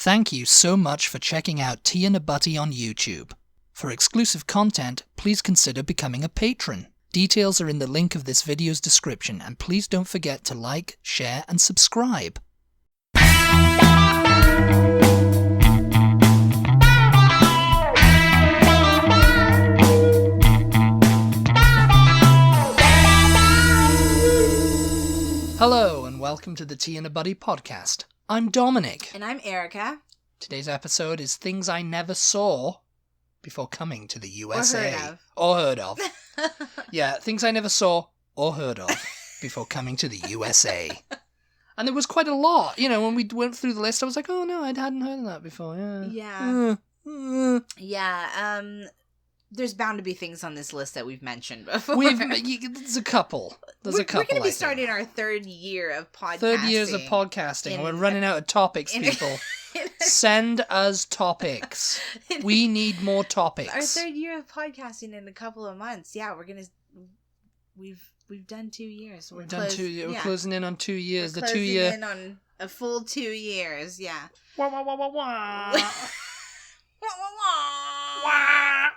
Thank you so much for checking out Tea and a Butty on YouTube. For exclusive content, please consider becoming a patron. Details are in the link of this video's description, and please don't forget to like, share, and subscribe. Hello, and welcome to the Tea and a Butty podcast. I'm Dominic. And I'm Erica. Today's episode is Things I Never Saw Before Coming to the USA. Or heard of. Yeah, things I never saw or heard of before coming to the USA. And there was quite a lot. You know, when we went through the list, I was like, oh no, I hadn't heard of that before. Yeah. Yeah. There's bound to be things on this list that we've mentioned before. There's a couple. We're going to be starting our third year of podcasting. 3rd years of podcasting. We're running out of topics, people. Send us topics. We need more topics. Our 3rd year of podcasting in a couple of months. Yeah, we've done 2 years. We're closing in on 2 years. We're the 2 year in on a full 2 years. Yeah. Wah wah wah wah wah. Wah, wah, wah. Wah.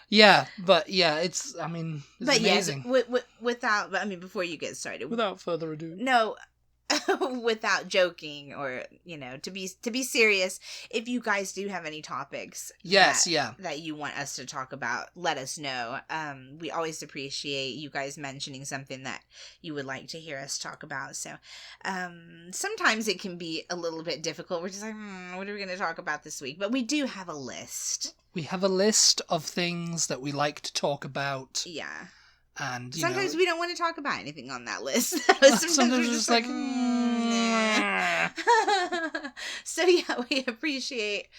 Yeah, but yeah, it's amazing. Yes, before you get started. Without further ado. No, without joking or, to be serious, if you guys do have any topics that you want us to talk about, let us know. We always appreciate you guys mentioning something that you would like to hear us talk about. So, sometimes it can be a little bit difficult. We're just like, what are we going to talk about this week? But we do have a list. We have a list of things that we like to talk about. Yeah. And sometimes we don't want to talk about anything on that list. sometimes we're just like, nah. So yeah, we appreciate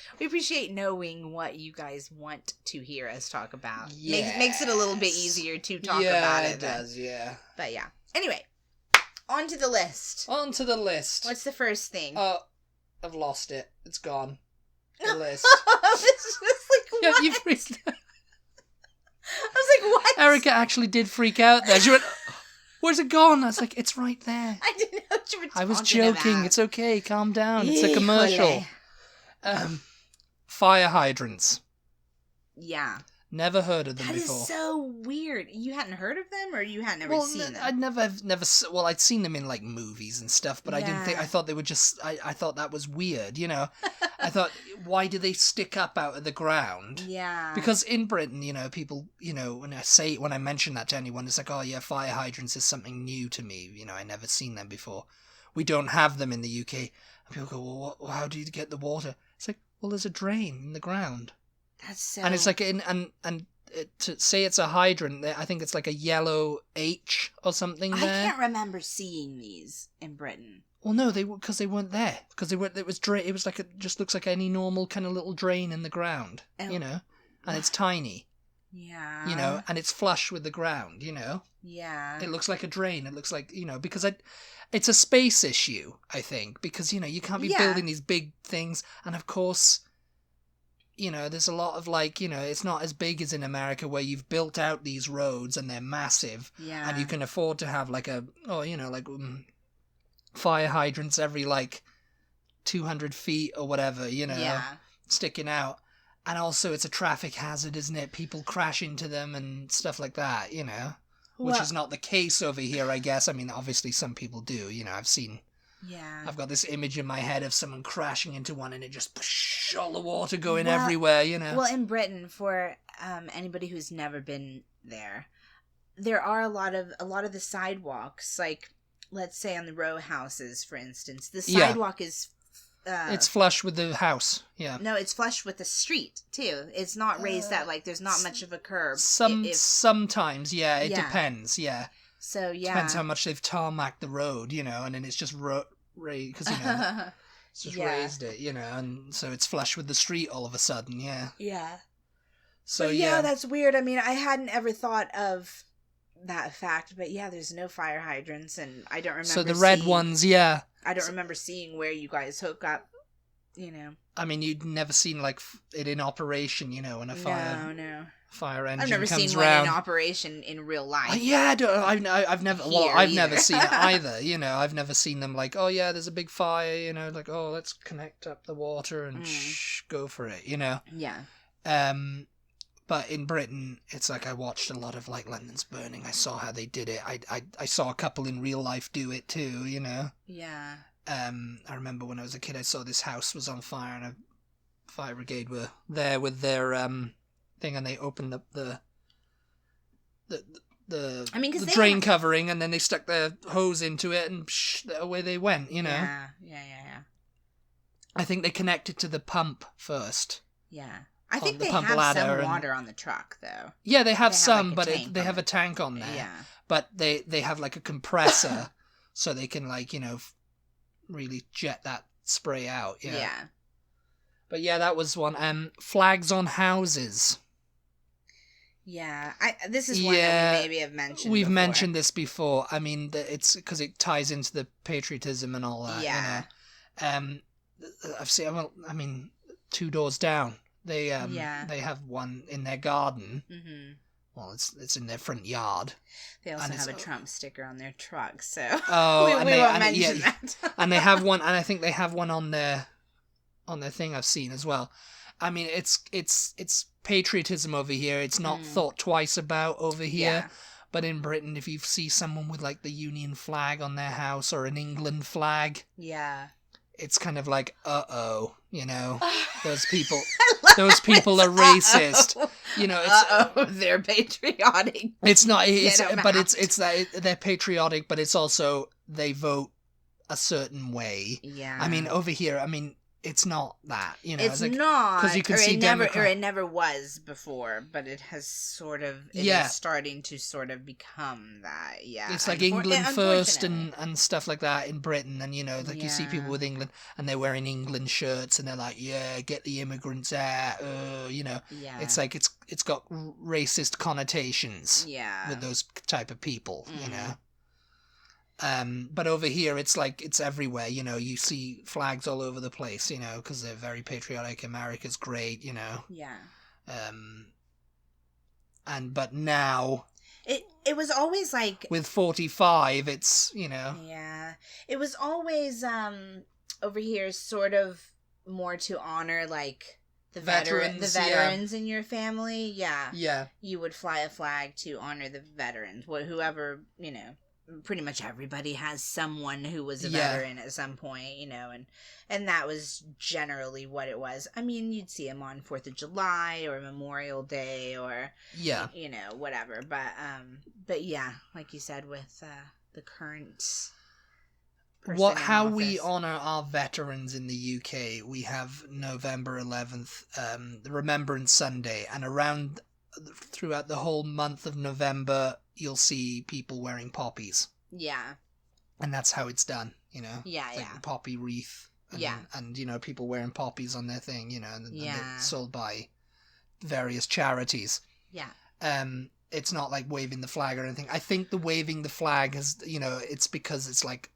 knowing what you guys want to hear us talk about. Yes. Makes it a little bit easier to talk about it. It does, yeah. But yeah. Anyway, on to the list. What's the first thing? Oh, I've lost it. It's gone. The list. This was like, yeah, what? you freaked out. I was like, what? Erica actually did freak out there. She went, where's it gone? I was like, it's right there. I didn't know what you were talking I was joking. about. It's okay. Calm down. It's a commercial. Fire hydrants. Yeah. Never heard of them before. before. That is so weird. You hadn't heard of them, or you hadn't ever seen them? I'd never. Well, I'd seen them in like movies and stuff, but I didn't think. I thought they were just. I thought that was weird. I thought, why do they stick up out of the ground? Yeah. Because in Britain, people, when I mention that to anyone, it's like, oh yeah, fire hydrants is something new to me. I never seen them before. We don't have them in the UK. And people go, well, how do you get the water? It's like, well, there's a drain in the ground. That's so... And it's like, to say it's a hydrant, I think it's like a yellow H or something there. I can't remember seeing these in Britain. Well, no, because they weren't there. Because they weren't. It was like it just looks like any normal kind of little drain in the ground, and it's tiny. Yeah. And it's flush with the ground. Yeah. It looks like a drain. It looks like because it's a space issue, I think, because you can't be building these big things, and of course. There's a lot of it's not as big as in America where you've built out these roads and they're massive. Yeah. And you can afford to have fire hydrants every 200 feet or whatever, sticking out. And also it's a traffic hazard, isn't it? People crash into them and stuff like that, which is not the case over here, I guess. I mean, obviously some people do, I've got this image in my head of someone crashing into one and it just all the water going everywhere, Well, in Britain, for anybody who's never been there are a lot of the sidewalks, like let's say on the row houses, for instance, the sidewalk is it's flush with the house. Yeah. No, it's flush with the street too. It's not raised that there's not much of a curb. Sometimes, yeah, it depends, yeah. So depends how much they've tarmacked the road, and then it's just because it's just raised it, and so it's flush with the street all of a sudden, yeah. Yeah. So that's weird. I mean, I hadn't ever thought of that fact, but there's no fire hydrants, and I don't remember. So the red ones, yeah. I don't remember seeing where you guys hook up you know. I mean, you'd never seen, like, it in operation, you know, when a fire... No. Fire engine I've never comes seen round. one in operation in real life. I've never seen it either. You know, I've never seen them like, oh yeah, there's a big fire. You know, like, oh, let's connect up the water and go for it. You know. Yeah. But in Britain, it's like I watched a lot of like London's Burning. I saw how they did it. I saw a couple in real life do it too. You know. Yeah. I remember when I was a kid, I saw this house was on fire and a fire brigade were there with their thing, and they opened up the drain covering, and then they stuck their hose into it, and away they went, you know. Yeah. I think they connected to the pump first. Yeah. I think they have some water on the truck, though. Yeah, they have some, but they have a tank on there. Yeah. But they have like a compressor, so they can, like, you know, really jet that spray out. Yeah. But yeah, that was one. Flags on houses. Yeah, this is one that we maybe have mentioned. We've mentioned this before. I mean, it's because it ties into the patriotism and all that. Yeah. You know? I've seen. Well, I mean, 2 doors down, they have one in their garden. Mm-hmm. Well, it's in their front yard. They also have a Trump sticker on their truck, so we won't mention that. And they have one, and I think they have one on their thing I've seen as well. I mean, it's patriotism over here. It's not thought twice about over here. Yeah. But in Britain, if you see someone with like the Union flag on their house or an England flag, it's kind of like, you know, those people are racist. You know, they're patriotic. It's not, it's that they're patriotic, but it's also they vote a certain way. Yeah. I mean, over here, it's not that, you know. It's like, not, because you can see it never was before, but it has sort of, is starting to sort of become that. Yeah, it's like England first and stuff like that in Britain, and you know, like you see people with England and they're wearing England shirts and they're like, yeah, get the immigrants out, you know. Yeah. It's like it's got racist connotations. Yeah. With those type of people, you know. But over here, it's like, it's everywhere, you know, you see flags all over the place, you know, because they're very patriotic. America's great, you know. Yeah. But now... It was always like... With 45, it's, you know... Yeah. It was always, over here, sort of more to honor, like... The veterans in your family. Yeah. Yeah. You would fly a flag to honor the veterans. Whoever, you know... Pretty much everybody has someone who was a veteran at some point, you know, and that was generally what it was. I mean, you'd see them on 4th of July or Memorial Day or, you know, whatever. But yeah, like you said, with the current how we honor our veterans in the UK, we have November 11th, the Remembrance Sunday, and throughout the whole month of November, you'll see people wearing poppies. Yeah. And that's how it's done, you know? Yeah, like a poppy wreath. And, you know, people wearing poppies on their thing, you know, and they're sold by various charities. Yeah. It's not like waving the flag or anything. I think the waving the flag has, you know, it's because it's like,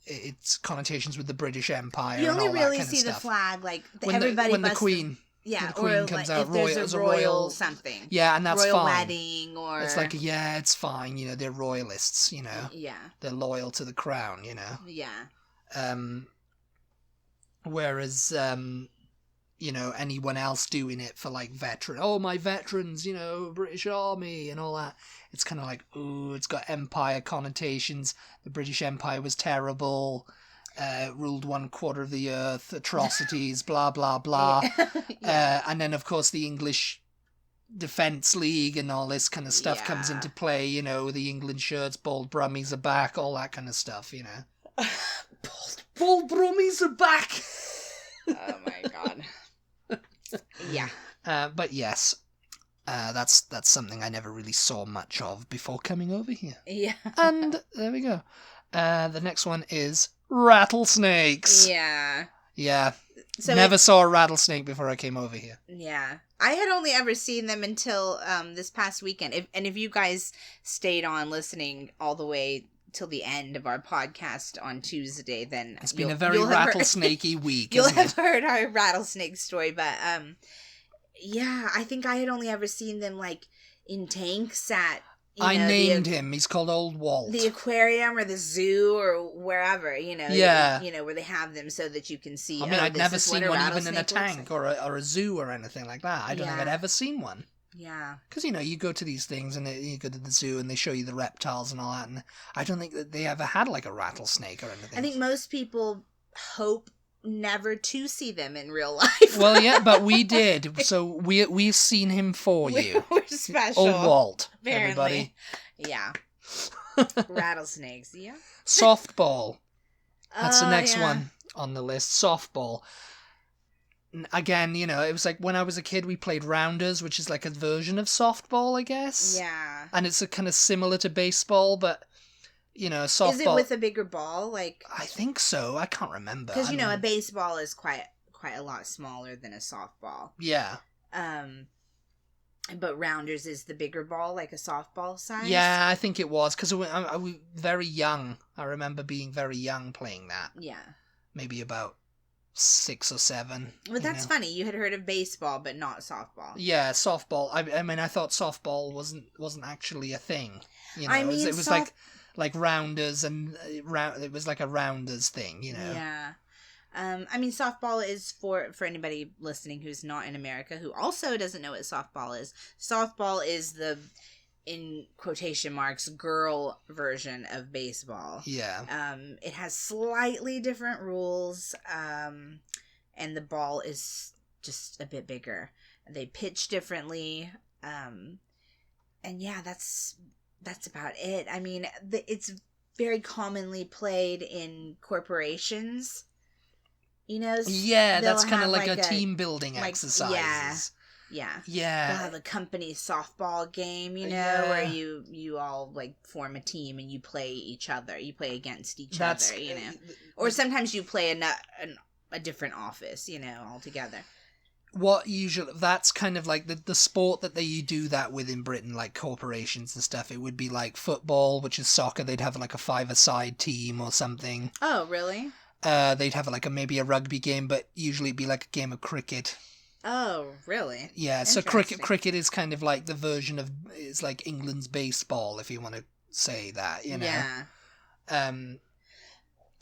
it's connotations with the British Empire. You only and all really that kind see of the stuff. Flag, like, when the Queen... Yeah, the Queen comes out, if there's a royal something. Yeah, and that's royal fine. Wedding or... It's like, it's fine, you know, they're royalists, you know. Yeah. They're loyal to the crown, you know. Yeah. Whereas, you know, anyone else doing it for, like, my veterans, you know, British Army and all that, it's kind of like, ooh, it's got empire connotations. The British Empire was terrible. Ruled 1/4 of the earth, atrocities, blah, blah, blah. And then, of course, the English Defence League and all this kind of stuff comes into play, you know, the England shirts, Bold Brummies are back, all that kind of stuff, you know. Bold Brummies are back! Oh, my God. Yeah. But yes, that's something I never really saw much of before coming over here. Yeah. And there we go. The next one is... Rattlesnakes. Yeah. Yeah. So never saw a rattlesnake before I came over here. Yeah. I had only ever seen them until this past weekend. If you guys stayed on listening all the way till the end of our podcast on Tuesday, then it's been a very rattlesnakey week. You'll have heard our rattlesnake story, but yeah, I think I had only ever seen them like in tanks at. I named him. He's called Old Walt. The aquarium or the zoo or wherever, Yeah. Where they have them so that you can see. I mean, I'd never seen one even in a tank or a zoo or anything like that. I don't think I'd ever seen one. Yeah. Because, you go to these things and you go to the zoo and they show you the reptiles and all that. And I don't think that they ever had like a rattlesnake or anything. I think most people hope never to see them in real life. Well, yeah, but we did. So we've seen him for you. We're special. Old Walt, apparently. Everybody. Yeah. Rattlesnakes, yeah. Softball. That's the next one on the list. Softball. Again, it was like when I was a kid, we played rounders, which is like a version of softball, I guess. Yeah. And it's a kind of similar to baseball, but... softball... Is it with a bigger ball? Like I think so. I can't remember. Because, a baseball is quite a lot smaller than a softball. Yeah. But rounders is the bigger ball, like a softball size? Yeah, I think it was. Because I was very young. I remember being very young playing that. Yeah. Maybe about 6 or 7. Well, that's funny. You had heard of baseball, but not softball. Yeah, softball. I mean, I thought softball wasn't actually a thing. I mean, it was like rounders and it was like a rounders thing, Yeah. I mean, softball is for anybody listening who's not in America who also doesn't know what softball is. Softball is the, in quotation marks, girl version of baseball. Yeah. It has slightly different rules, and the ball is just a bit bigger. They pitch differently, and yeah, that's about it. I mean, it's very commonly played in corporations. Yeah, that's kind of like a team building exercise. Yeah. Yeah. They'll have a company softball game, where you all like form a team and you play each other. You play against each other, Or sometimes you play a different office, altogether. That's kind of like the sport that you do that with in Britain, like corporations and stuff. It would be like football, which is soccer. They'd have like a 5-a-side team or something. Oh, really? They'd have like maybe a rugby game, but usually it'd be like a game of cricket. Oh, really? Yeah, so cricket is kind of like the version of, it's like England's baseball, if you want to say that, Yeah. And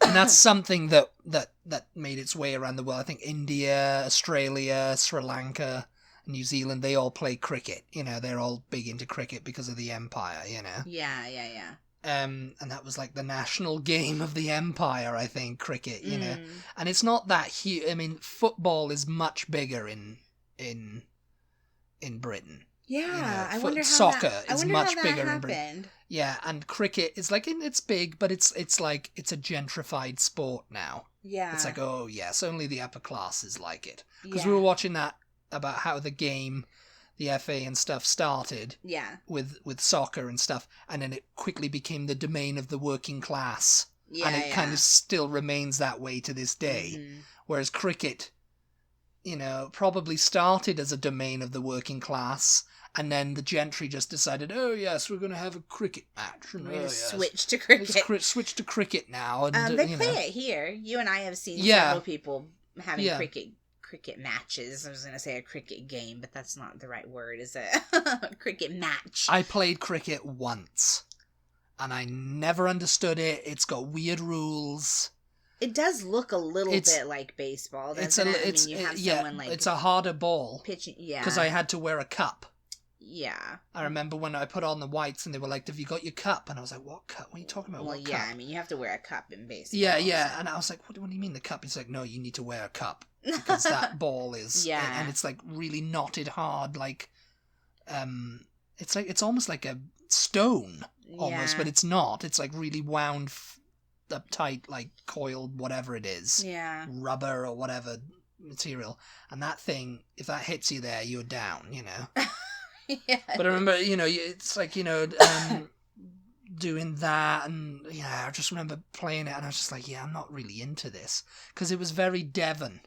that's something that made its way around the world. I think India, Australia, Sri Lanka, New Zealand, they all play cricket. They're all big into cricket because of the empire, Yeah. And that was like the national game of the empire, I think, cricket, And it's not that huge. I mean, football is much bigger in Britain. Yeah, I wonder how soccer is much bigger happened. in Britain. Yeah, and cricket is like it's big, but it's like it's a gentrified sport now. Yeah, it's like it's only the upper classes like it. Because we were watching that about how the game, the FA and stuff started. Yeah, with soccer and stuff, and then it quickly became the domain of the working class. Yeah, and it kind of still remains that way to this day. Mm-hmm. Whereas cricket, probably started as a domain of the working class. And then the gentry just decided, oh, yes, we're going to have a cricket match. And, we're going to switch to cricket. Let's switch to cricket now. And, they play it here. You and I have seen several people having cricket matches. I was going to say a cricket game, but that's not the right word, is it? Cricket match. I played cricket once, and I never understood it. It's got weird rules. It does look a little bit like baseball, doesn't it? I mean, you have someone like... It's a harder ball. Pitching, yeah. Because I had to wear a cup. Yeah. I remember when I put on the whites and they were like, have you got your cup? And I was like, what cup? What are you talking about? Well, what yeah, cup? I mean, you have to wear a cup in baseball. Yeah. So. And I was like, what do you mean the cup? He's like, no, you need to wear a cup. Because that ball is... Yeah. And it's like really knotted hard, like... It's almost like a stone, almost, but it's not. It's like really wound up tight, like coiled, whatever it is. Yeah. Rubber or whatever material. And that thing, if that hits you there, you're down, Yeah. But I remember, it's like, doing that, and I just remember playing it, and I was just like, I'm not really into this, because it was very Devon.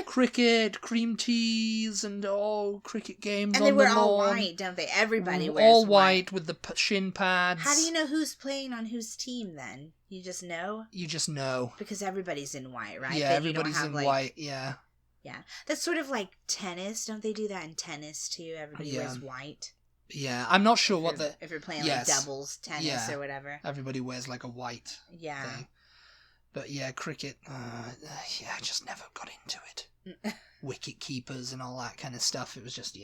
cricket, cream teas, and all cricket games and on the lawn. And they wear all white, don't they? Everybody wears all white with the shin pads. How do you know who's playing on whose team, then? You just know? You just know. Because everybody's in white, right? Yeah, everybody's in white, yeah. Yeah. That's sort of like tennis. Don't they do that in tennis, too? Everybody wears white. Yeah, I'm not sure if you're playing like doubles tennis or whatever. Everybody wears like a white thing. But yeah, cricket, I just never got into it. Wicket keepers and all that kind of stuff. It was just,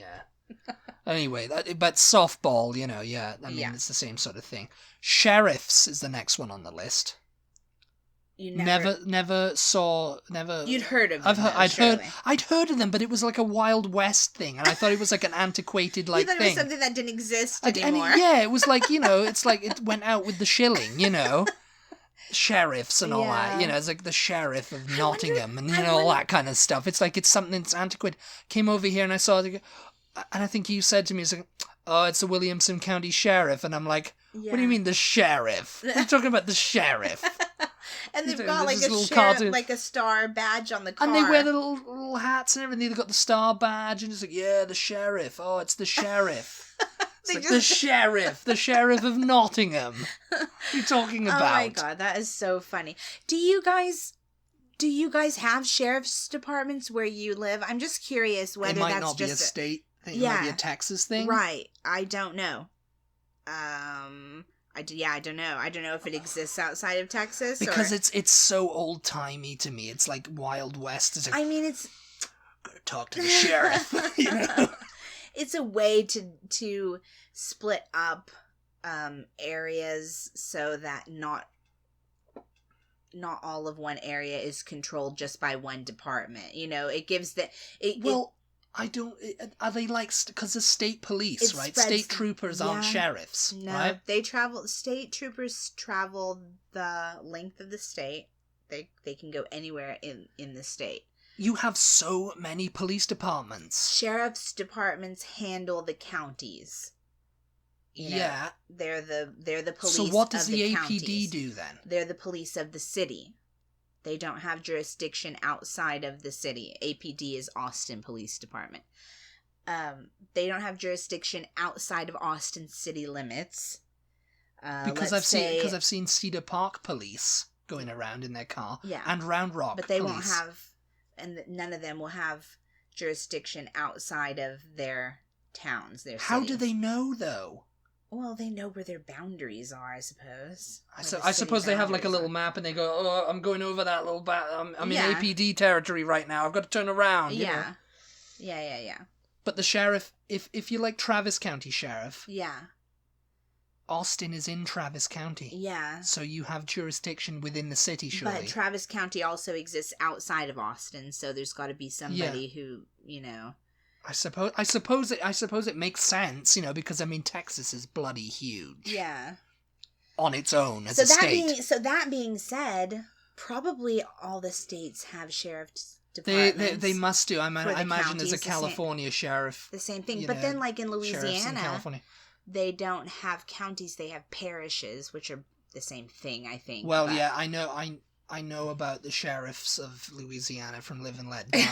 Anyway, but softball, it's the same sort of thing. Sheriffs is the next one on the list. You never saw. You'd heard of them. I'd heard of them, but it was like a Wild West thing, and I thought it was like an antiquated thing. You thought it was something that didn't exist anymore. It was like it's like it went out with the shilling, sheriffs and all that. It's like the sheriff of Nottingham and all that kind of stuff. It's like it's something that's antiquated. Came over here and I saw it, and I think you said to me, it's the Williamson County Sheriff, and I'm like, what do you mean the sheriff? What are you talking about the sheriff? And they've got like a sheriff, like a star badge on the car. And they wear the little hats and everything. They've got the star badge, and it's like, the sheriff. Oh, it's the sheriff. It's like the sheriff of Nottingham. What are you talking about? Oh my god, that is so funny. Do you guys have sheriff's departments where you live? I'm just curious whether that's just... It might not be a state thing. It might be a Texas thing. Right. I don't know. I don't know. I don't know if it exists outside of Texas. Because it's so old-timey to me. It's like Wild West. It's like, it's... Gotta talk to the sheriff, It's a way to split up areas so that not all of one area is controlled just by one department. It gives the... I don't... Are they like... Because the state police, right? State troopers aren't sheriffs, right? State troopers travel the length of the state. They can go anywhere in the state. You have so many police departments. Sheriff's departments handle the counties. They're the police. So what does the APD counties. Do then? They're the police of the city. They don't have jurisdiction outside of the city. APD is Austin Police Department. They don't have jurisdiction outside of Austin city limits. Because I've seen Cedar Park police going around in their car. Yeah. And Round Rock But they police. won't have, and none of them will have jurisdiction outside of their towns, their cities. How do they know, though? Well, they know where their boundaries are, I suppose. I suppose they have like a little map and they go, oh, I'm going over that little... I'm in APD territory right now. I've got to turn around, Yeah. But the sheriff, if you like Travis County Sheriff... Yeah. Austin is in Travis County. Yeah. So you have jurisdiction within the city, surely. But Travis County also exists outside of Austin, so there's got to be somebody who, I suppose it makes sense, because Texas is bloody huge. Yeah. On its own as a state. So that being said, probably all the states have sheriff's departments. They must do. I imagine there's a California sheriff. The same thing. But then like in Louisiana, they don't have counties, they have parishes, which are the same thing, I think. Well, yeah, I know about the sheriffs of Louisiana from Live and Let Die.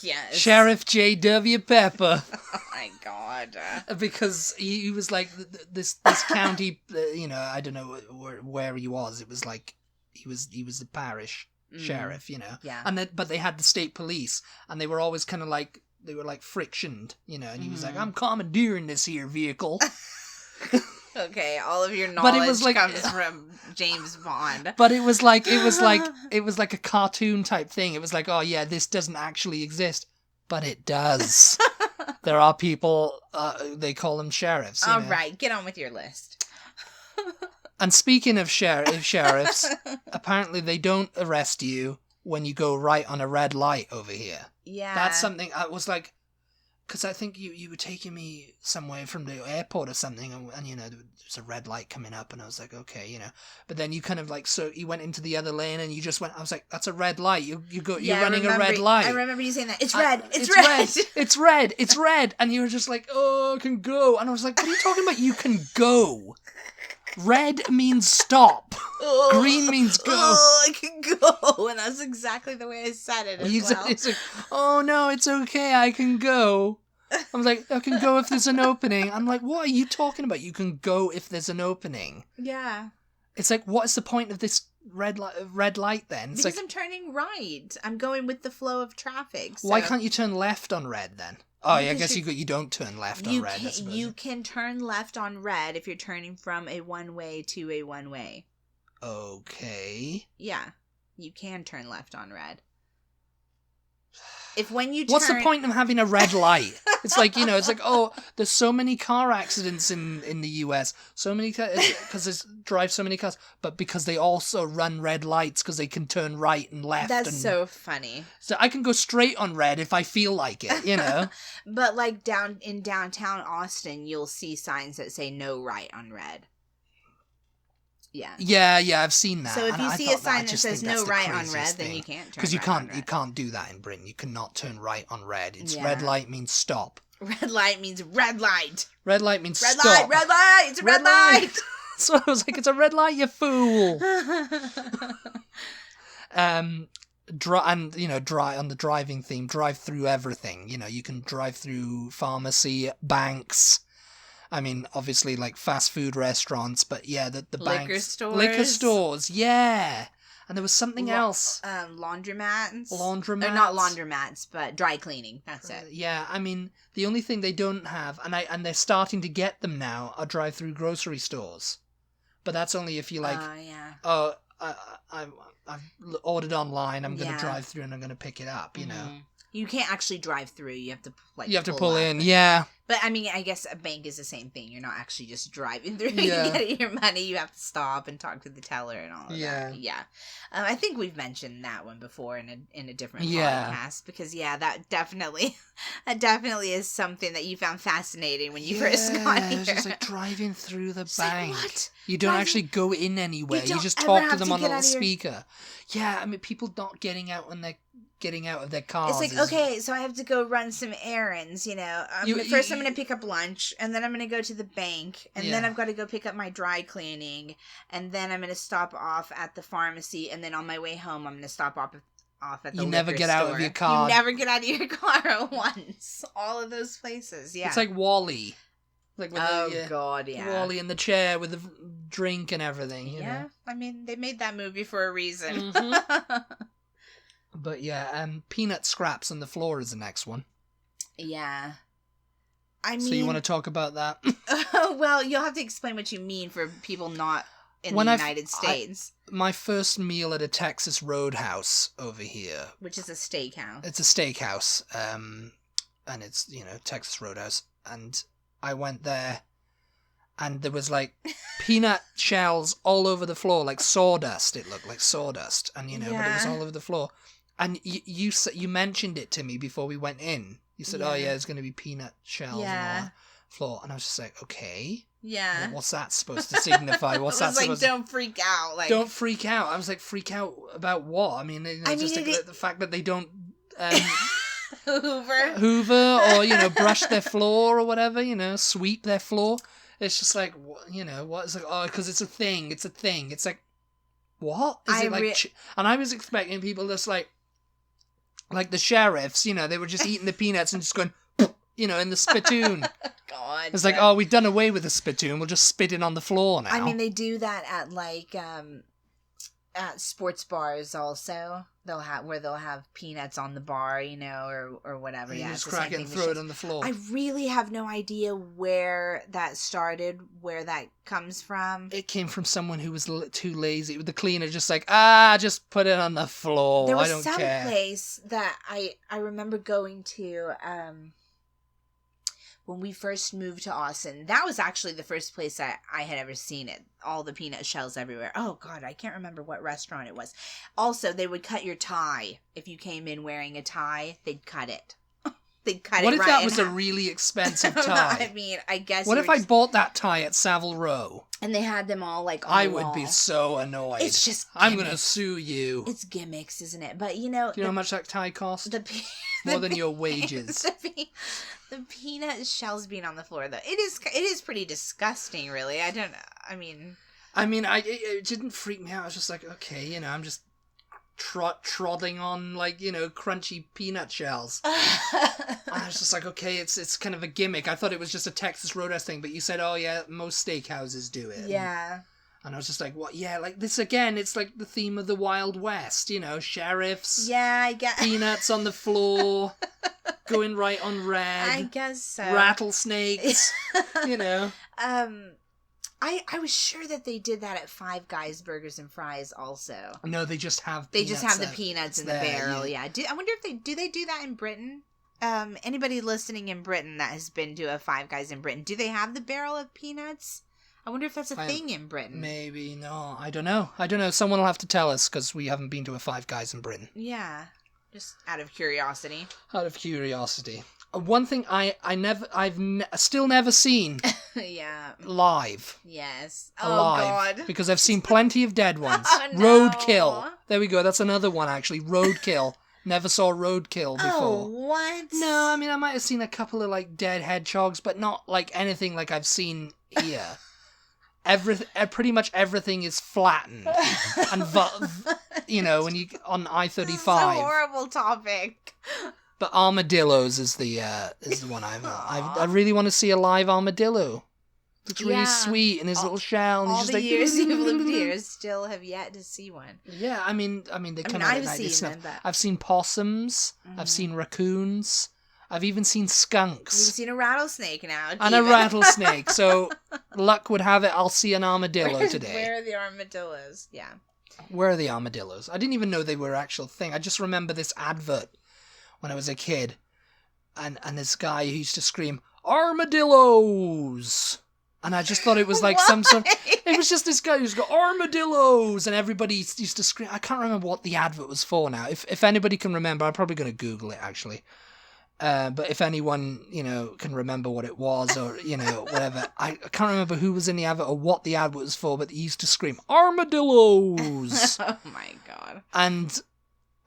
Yes. Sheriff J.W. Pepper. Oh my god. Because he was like this county, I don't know where he was. It was like he was the parish sheriff, Yeah. And but they had the state police, and they were always kind of like frictioned, and he was like, I'm commandeering this here vehicle. Okay, all of your knowledge comes from James Bond. But it was like a cartoon type thing. It was like, oh yeah, this doesn't actually exist, but it does. There are people, they call them sheriffs. All right, get on with your list. And speaking of sheriffs, apparently they don't arrest you when you go right on a red light over here. Yeah. That's something I was like, because I think you were taking me somewhere from the airport or something, and there's a red light coming up, and I was like, okay, but then you kind of like, so you went into the other lane, and you just went, I was like, that's a red light, you're running a red light. I remember you saying that. It's red, it's red, and you were just like, oh, I can go, and I was like, what are you talking about, you can go? Red means stop. Green means go. Oh, I can go. And that's exactly the way I said it as well. It's like, oh no, it's okay, I can go. I'm like, I can go if there's an opening. I'm like, what are you talking about? You can go if there's an opening. Yeah. It's like, what is the point of this red light then? It's because like, I'm turning right. I'm going with the flow of traffic. So. Why can't you turn left on red then? Oh, yeah, I guess you don't turn left on red. You can turn left on red if you're turning from a one-way to a one-way. Okay. Yeah, you can turn left on red. If when you What's the point of having a red light? It's like, it's like, oh, there's so many car accidents in the US. So many, because they drive so many cars. But because they also run red lights because they can turn right and left. That's so funny. So I can go straight on red if I feel like it, But like in downtown Austin, you'll see signs that say no right on red. Yeah. Yeah, I've seen that. So if you see a sign that says no right on red, then you can't turn because you can't can't do that in Britain. You cannot turn right on red. It's red light means stop. Red light means red light. Red light means red stop. Red light. It's a red light. So I was like, it's a red light, you fool. Drive on the driving theme. Drive through everything. You can drive through pharmacy, banks. I mean, obviously, like fast food restaurants, but yeah, the banks, liquor stores, yeah. And there was something else. Laundromats. Laundromats. Or not laundromats, but dry cleaning. That's it. Yeah, I mean, the only thing they don't have, and they're starting to get them now, are drive-through grocery stores. But that's only if you like. Oh, I've ordered online. I'm going to drive through and I'm going to pick it up. You know. You can't actually drive through. You have to pull in. Yeah. But I mean, I guess a bank is the same thing. You're not actually just driving through and getting your money. You have to stop and talk to the teller and all of that. Yeah. I think we've mentioned that one before in a different podcast because that definitely is something that you found fascinating when you first got here. It's just like driving through the bank. Like, what? You don't actually go in anywhere. You just talk to them on a little speaker. Yeah, I mean, people not getting out on their getting out of their cars. It's like, okay, so I have to go run some errands, First I'm going to pick up lunch, and then I'm going to go to the bank, and then I've got to go pick up my dry cleaning, and then I'm going to stop off at the pharmacy, and then on my way home I'm going to stop off at the You never get store. out of your car. You never get out of your car once. All of those places, yeah. It's like WALL-E. Like with God, yeah. WALL-E in the chair with the drink and everything. You know? I mean, they made that movie for a reason. Mm-hmm. But yeah, peanut scraps on the floor is the next one. Yeah. I mean... So you want to talk about that? Well, you'll have to explain what you mean for people not in the United States. My first meal at a Texas Roadhouse over here. Which is a steakhouse. It's a steakhouse. And it's, Texas Roadhouse. And I went there, and there was, like, peanut shells all over the floor, like sawdust. It looked like sawdust. And, but it was all over the floor. And you mentioned it to me before we went in. You said, there's going to be peanut shells on the floor. And I was just like, okay. Yeah. What's that supposed to signify? What's that supposed to... don't freak out. Like, don't freak out. I was like, freak out about what? I mean, the fact that they don't... Hoover or, brush their floor or whatever, sweep their floor. It's just like, what? It's like, because it's a thing. It's a thing. It's like, what? Is it like... And I was expecting people just like the sheriffs, they were just eating the peanuts and just going, in the spittoon. God. It's like, we've done away with the spittoon. We'll just spit it on the floor now. I mean, they do that at at sports bars also. They'll have peanuts on the bar, or whatever. You just crack it and throw it on the floor. I really have no idea where that started, where that comes from. It came from someone who was too lazy. The cleaner just like, just put it on the floor. There was I don't care. some place that I remember going to when we first moved to Austin. That was actually the first place I had ever seen it. All the peanut shells everywhere. Oh, God, I can't remember what restaurant it was. Also, they would cut your tie. If you came in wearing a tie, they'd cut it. They'd cut it right. What if that was a really expensive tie? I mean, I guess... What if I bought that tie at Savile Row? And they had them all, like, on I the would wall. be so annoyed. It's just gimmicks. I'm going to sue you. It's gimmicks, isn't it? But, Do you know how much that tie cost? More than your wages. The peanut shells being on the floor, though. It is pretty disgusting, really. I don't know. I mean... I mean, it didn't freak me out. I was just like, okay, you know, I'm just trodding on, like, you know, crunchy peanut shells. I was just like, okay, it's kind of a gimmick. I thought it was just a Texas Roadhouse thing, but you said, oh yeah, most steakhouses do it. Yeah. And I was just like, what? Yeah, like this again, it's like the theme of the Wild West, you know, sheriffs. Yeah, I guess. Peanuts on the floor, going right on red. I guess so. Rattlesnakes, you know. I was sure that they did that at Five Guys Burgers and Fries also. No, they just have peanuts. They just have the peanuts in the barrel, yeah. I wonder if they do that in Britain? Anybody listening in Britain that has been to a Five Guys in Britain, do they have the barrel of peanuts? I wonder if that's a thing in Britain. Maybe, no. I don't know. Someone will have to tell us, because we haven't been to a Five Guys in Britain. Yeah. Just out of curiosity. One thing I've still never seen. Yeah. Live. Yes. Alive. Oh, God. Because I've seen plenty of dead ones. Oh, no. Roadkill. There we go. That's another one, actually. Roadkill. Never saw Roadkill before. Oh, what? No, I mean, I might have seen a couple of, like, dead hedgehogs, but not, like, anything like I've seen here. Pretty much everything is flattened. And, you know, when you on I-35. This is a horrible topic. But armadillos is the one I really want to see a live armadillo. It's really sweet in his little shell. And all he's just the like, years you've lived here, still have yet to see one. Yeah, I mean, they come out at night. I've seen possums. Mm-hmm. I've seen raccoons. I've even seen skunks. You've seen a rattlesnake now. And a rattlesnake. So, luck would have it, I'll see an armadillo today. Where are the armadillos? Yeah. Where are the armadillos? I didn't even know they were an actual thing. I just remember this advert when I was a kid. And this guy who used to scream, "Armadillos!" And I just thought it was like some sort... It was just this guy who's got armadillos, and everybody used to scream. I can't remember what the advert was for now. If anybody can remember, I'm probably going to Google it, actually. But if anyone, you know, can remember what it was or, you know, whatever. I can't remember who was in the advert or what the advert was for, but he used to scream, "Armadillos!" Oh, my God.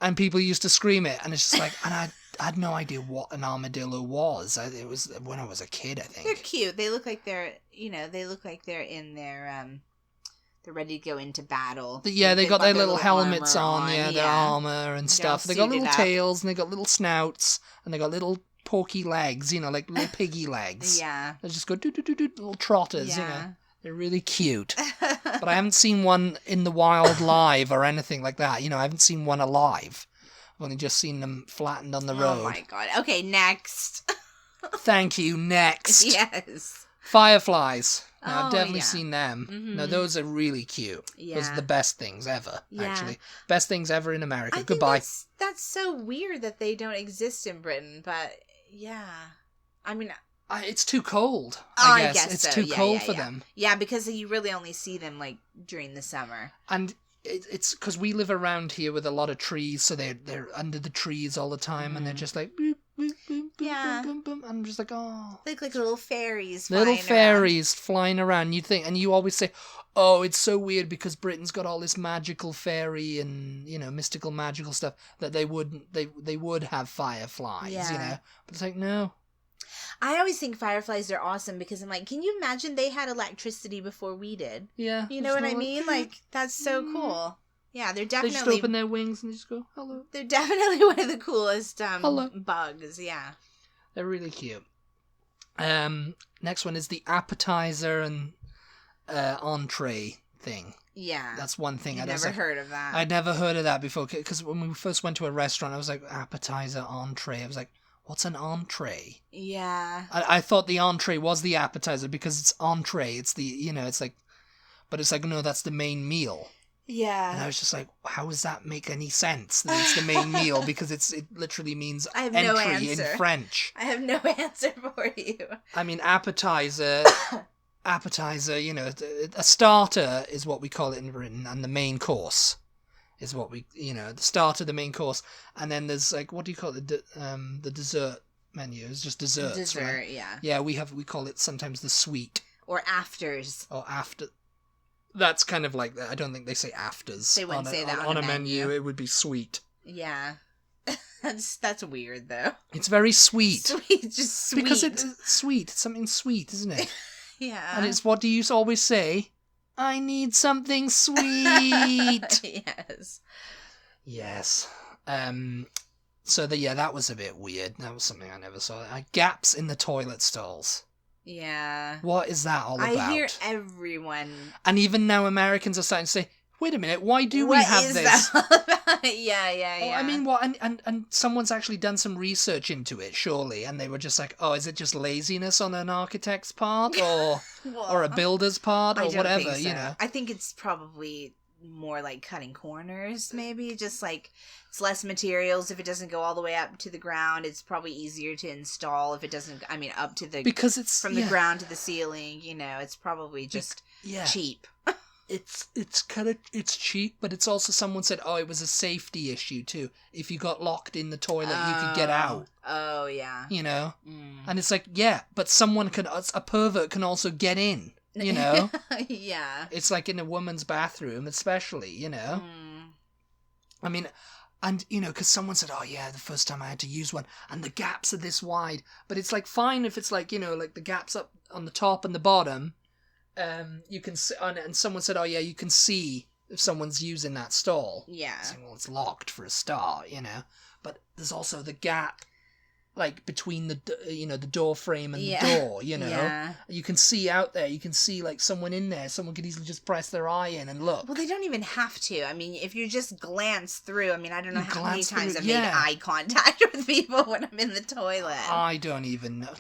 And people used to scream it, and it's just like... And I had no idea what an armadillo was. It was when I was a kid, I think. They're cute. They look like they're in their, they're ready to go into battle. They got their little helmets on, their armor and stuff. They got little tails, and they got little snouts, and they got little porky legs, you know, like little piggy legs. Yeah. They just go do-do-do-do, little trotters, you know. They're really cute. But I haven't seen one in the wild live or anything like that. You know, I haven't seen one alive. I've only just seen them flattened on the road. Oh my God. Okay, next. Thank you, next. Yes. Fireflies. Now, I've definitely seen them. Mm-hmm. Now, those are really cute. Yeah. Those are the best things ever, actually. Best things ever in America. Goodbye. That's so weird that they don't exist in Britain, but yeah. I mean... it's too cold, I guess. It's so. too cold for them. Yeah, because you really only see them, like, during the summer. And it's because we live around here with a lot of trees, so they're under the trees all the time, and they're just like... Boop, boop, boop, boop, boop, boop. I'm just like, oh. They look like little fairies flying around. You'd think, and you always say, oh, it's so weird because Britain's got all this magical fairy and, you know, mystical magical stuff that they would have fireflies, you know. But it's like, no. I always think fireflies are awesome because I'm like, can you imagine they had electricity before we did? Yeah. You know what I mean? Like, that's so cool. Yeah, they're definitely... They just open their wings and they just go, hello. They're definitely one of the coolest bugs, yeah. They're really cute. Next one is the appetizer and entree thing. Yeah. That's one thing. I'd never heard of that. I'd never heard of that before because when we first went to a restaurant, I was like, appetizer, entree. I was like, what's an entree? Yeah. I thought the entree was the appetizer because it's entree. It's the, you know, it's like, but it's like, no, that's the main meal. Yeah. And I was just like, how does that make any sense that it's the main meal? Because it literally means entry in French. I have no answer for you. I mean, appetizer, you know, a starter is what we call it in Britain, and the main course is what we, you know, the starter, the main course, and then there's like, what do you call it? The dessert menu. It's just desserts. Dessert, right? Yeah. Yeah, we call it sometimes the sweet. Or afters. Or after. That's kind of like that. I don't think they say afters. They wouldn't say that on a menu. It would be sweet. Yeah. That's weird, though. It's very sweet. Just sweet. Because it's sweet. It's something sweet, isn't it? Yeah. And it's, what do you always say? I need something sweet. Yes. Yes. So that was a bit weird. That was something I never saw. Gaps in the toilet stalls. Yeah. What is that all about? I hear everyone. And even now Americans are starting to say, wait a minute, why do we have this? Yeah. Oh, I mean, what? And someone's actually done some research into it, surely, and they were just like, oh, is it just laziness on an architect's part, or or a builder's part, or whatever, think so. You know? I think it's probably more like cutting corners, maybe, just like it's less materials if it doesn't go all the way up to the ground. It's probably easier to install if it doesn't, up to the, because it's from the ground to the ceiling, it's probably just cheap. It's cheap, but it's also, someone said, oh, it was a safety issue too. If you got locked in the toilet, you could get out. Oh, yeah. And it's like, yeah, but a pervert can also get in, Yeah. It's like in a woman's bathroom, especially, I mean, and, because someone said, oh, yeah, the first time I had to use one, and the gaps are this wide. But it's, like, fine if it's, like, like the gaps up on the top and the bottom. You can see, and someone said, oh, yeah, you can see if someone's using that stall. Yeah. Saying, well, it's locked for a start, But there's also the gap, like, between the, the door frame and the door, Yeah. You can see out there, you can see, like, someone in there. Someone could easily just press their eye in and look. Well, they don't even have to. I mean, if you just glance through, I don't know how many times I've made eye contact with people when I'm in the toilet. I don't even know.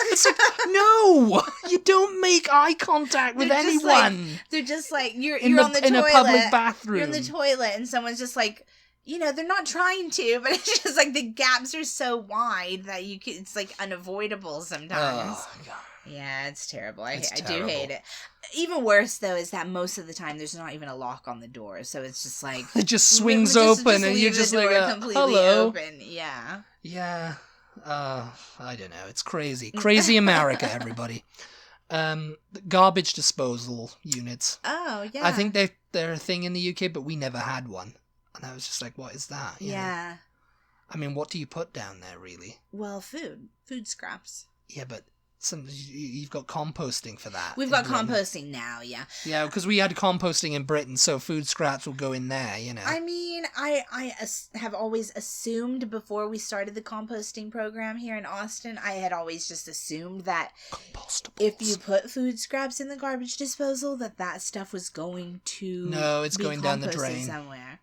It's like, no! You don't make eye contact with anyone! They're just like, you're on the toilet. In a public bathroom. You're in the toilet and someone's just like, they're not trying to, but it's just like the gaps are so wide that it's like unavoidable sometimes. Oh, God. Yeah, it's terrible. I do hate it. Even worse, though, is that most of the time there's not even a lock on the door, so it's just like... It just swings open and you're just like, hello. Open. Yeah. Yeah. I don't know. It's crazy. Crazy America, everybody. Garbage disposal units. Oh, yeah. I think they're a thing in the UK, but we never had one. And I was just like, what is that? Yeah. I mean, what do you put down there, really? Well, food scraps. Yeah, but you've got composting for that. We've got composting now, yeah. Yeah, because we had composting in Britain, so food scraps will go in there, I mean, I have always assumed before we started the composting program here in Austin, I had always just assumed that if you put food scraps in the garbage disposal, that stuff was going to it's going down the drain somewhere.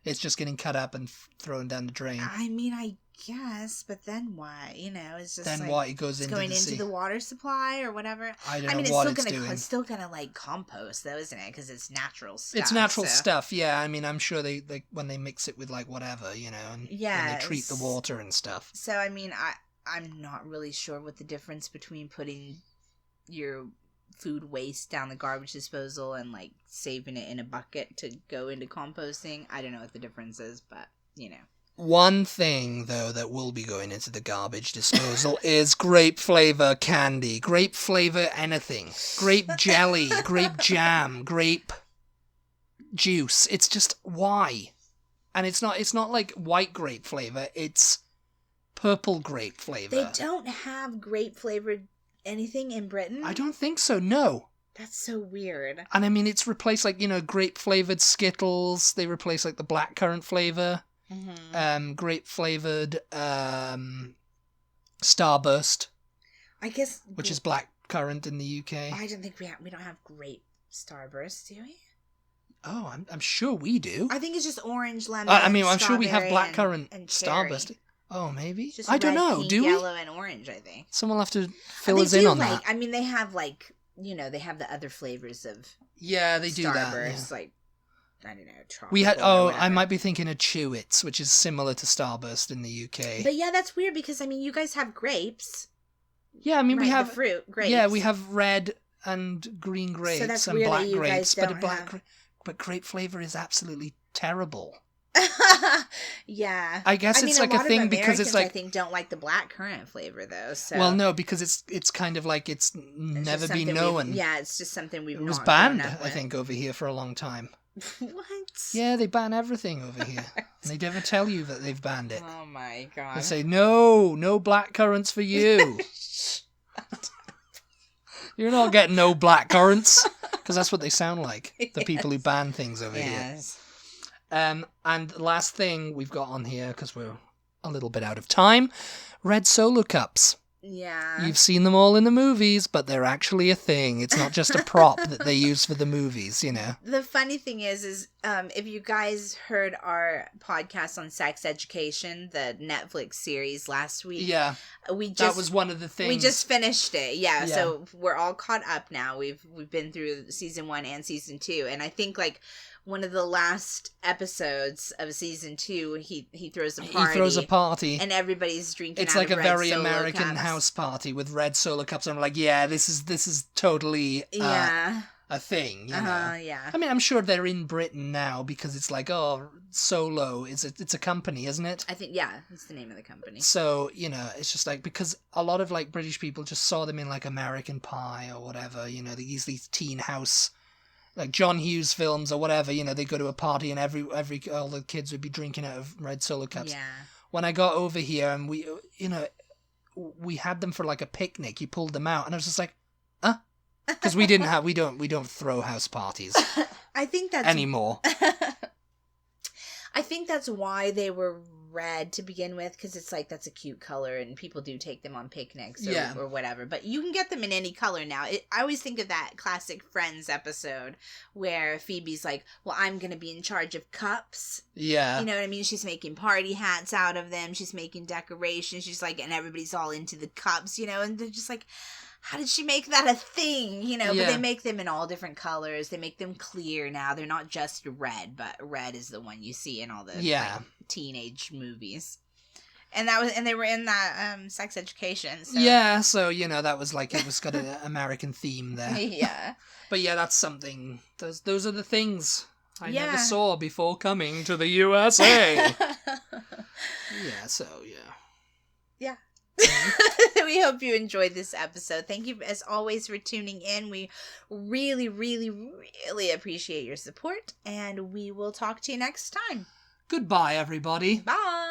It's just getting cut up and thrown down the drain. I mean, I guess, but then what? It's just then what? It goes into going the into the water supply or whatever. I don't know what it's doing. It's still gonna like compost though, isn't it? Because it's natural stuff. It's natural stuff. Yeah. I mean, I'm sure they when they mix it with like whatever, and when they treat the water and stuff. So I mean, I'm not really sure what the difference between putting your food waste down the garbage disposal and like saving it in a bucket to go into composting. I don't know what the difference is, but One thing, though, that will be going into the garbage disposal is grape flavor candy. Grape flavor anything. Grape jelly, grape jam, grape juice. It's just, why? And it's not like white grape flavor, it's purple grape flavor. They don't have grape flavored anything in Britain? I don't think so, no. That's so weird. And I mean, it's replaced like, grape flavored Skittles. They replace like the blackcurrant flavor. Mm-hmm. Grape flavored Starburst. I guess, which is blackcurrant in the UK. I don't think we don't have grape Starburst, do we? Oh, I'm sure we do. I think it's just orange, lemon. I'm sure we have blackcurrant and Starburst. Oh, maybe. Just I don't know. Pink, do we? Yellow and orange, I think. Someone will have to fill us in on that. I mean, they have like they have the other flavors of. Yeah, they do that. Starburst, like. I don't know, chocolate. We had, I might be thinking of Chewits, which is similar to Starburst in the UK. But yeah, that's weird because, I mean, you guys have grapes. Yeah, I mean, right, we have... the fruit, grapes. Yeah, we have red and green grapes and black grapes, but grape flavour is absolutely terrible. Yeah. I guess it's like a thing because it's like... I think don't like the blackcurrant flavor, though, so... Well, no, because it's kind of like it's never been known. Yeah, it's just something we've not It was banned, I think, over here for a long time. What? Yeah, they ban everything over here. And they never tell you that they've banned it. Oh my god. They say, no blackcurrants for you. You're not getting no blackcurrants. Because that's what they sound like. The people who ban things over here. And the last thing we've got on here, because we're a little bit out of time, red Solo cups. Yeah. You've seen them all in the movies, but they're actually a thing. It's not just a prop that they use for the movies, you know. The funny thing is if you guys heard our podcast on sex education, the Netflix series last week. Yeah. That was one of the things. We just finished it. Yeah. So we're all caught up now. We've been through season 1 and season 2. And I think like one of the last episodes of season 2, he throws a party. He throws a party. And everybody's drinking It's out like of a red very Solo American cups. house party with red Solo cups. I'm like, yeah, this is totally a thing, you know. Yeah. I mean, I'm sure they're in Britain now because it's like, oh, Solo, it's a company, isn't it? I think, yeah, it's the name of the company. So, you know, it's just like, because a lot of like British people just saw them in like American Pie or whatever, you know, these teen house, like John Hughes films or whatever, you know, they go to a party and all the kids would be drinking out of red Solo cups. Yeah. When I got over here and we had them for like a picnic, you pulled them out and I was just like, huh? Because we don't throw house parties. I think that's anymore. I think that's why they were red to begin with, because it's like that's a cute color and people do take them on picnics or whatever, but you can get them in any color now. I always think of that classic Friends episode where Phoebe's like, well, I'm gonna be in charge of cups. Yeah, you know what I mean? She's making party hats out of them, she's making decorations, she's like, and everybody's all into the cups, you know, and they're just like, how did she make that a thing? You know, but they make them in all different colors. They make them clear now. They're not just red, but red is the one you see in all the like, teenage movies. And they were in that sex education. So. Yeah, so you know that was like it was got an American theme there. Yeah. But yeah, that's something. Those are the things I never saw before coming to the USA. Yeah. So yeah. Yeah. We hope you enjoyed this episode. Thank you as always for tuning in. We really, really, really appreciate your support, and we will talk to you next time. Goodbye, everybody. Bye.